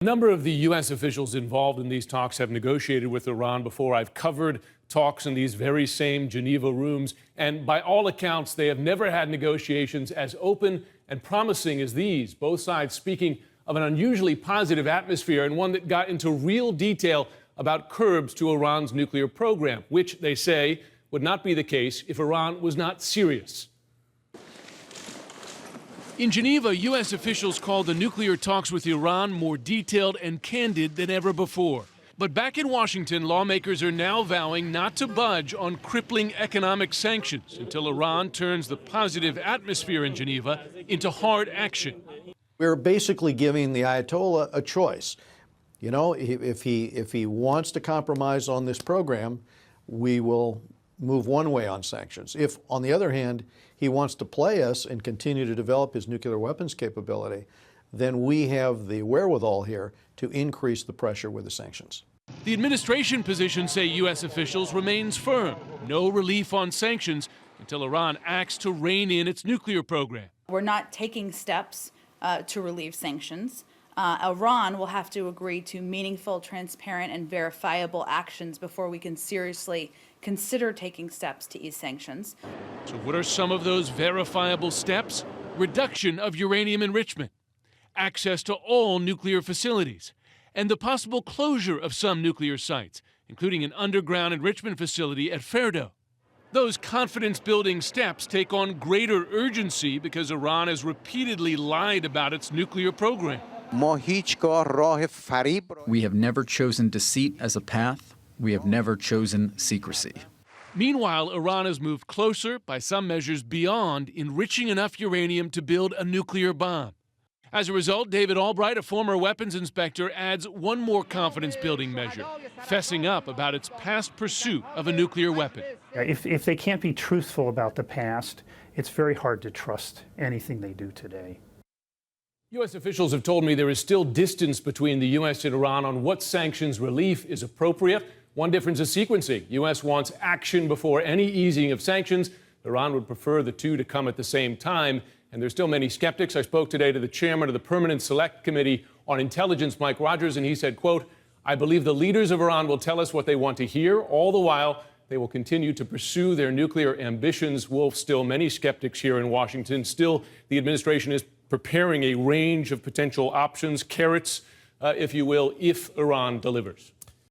A number of the U.S. officials involved in these talks have negotiated with Iran before. I've covered talks in these very same Geneva rooms, and by all accounts, they have never had negotiations as open and promising as these. Both sides speaking of an unusually positive atmosphere and one that got into real detail about curbs to Iran's nuclear program, which they say would not be the case if Iran was not serious. In Geneva, U.S. officials called the nuclear talks with Iran more detailed and candid than ever before. But back in Washington, lawmakers are now vowing not to budge on crippling economic sanctions until Iran turns the positive atmosphere in Geneva into hard action. We're basically giving the Ayatollah a choice. You know, if he wants to compromise on this program, we will move one way on sanctions. If, on the other hand, he wants to play us and continue to develop his nuclear weapons capability, then we have the wherewithal here to increase the pressure with the sanctions. The administration positions, say U.S. officials, remains firm. No relief on sanctions until Iran acts to rein in its nuclear program. We're not taking steps to relieve sanctions. Iran will have to agree to meaningful, transparent, and verifiable actions before we can seriously consider taking steps to ease sanctions. So what are some of those verifiable steps? Reduction of uranium enrichment, access to all nuclear facilities, and the possible closure of some nuclear sites, including an underground enrichment facility at Ferdo. Those confidence-building steps take on greater urgency because Iran has repeatedly lied about its nuclear program. We have never chosen deceit as a path. We have never chosen secrecy. Meanwhile, Iran has moved closer, by some measures beyond, enriching enough uranium to build a nuclear bomb. As a result, David Albright, a former weapons inspector, adds one more confidence-building measure, fessing up about its past pursuit of a nuclear weapon. If they can't be truthful about the past, it's very hard to trust anything they do today. U.S. officials have told me there is still distance between the U.S. and Iran on what sanctions relief is appropriate. One difference is sequencing. U.S. wants action before any easing of sanctions. Iran would prefer the two to come at the same time. And there's still many skeptics. I spoke today to the chairman of the Permanent Select Committee on Intelligence, Mike Rogers, and he said, quote, "I believe the leaders of Iran will tell us what they want to hear. All the while, they will continue to pursue their nuclear ambitions." Wolf, still many skeptics here in Washington. Still, the administration is preparing a range of potential options, carrots, if you will, if Iran delivers.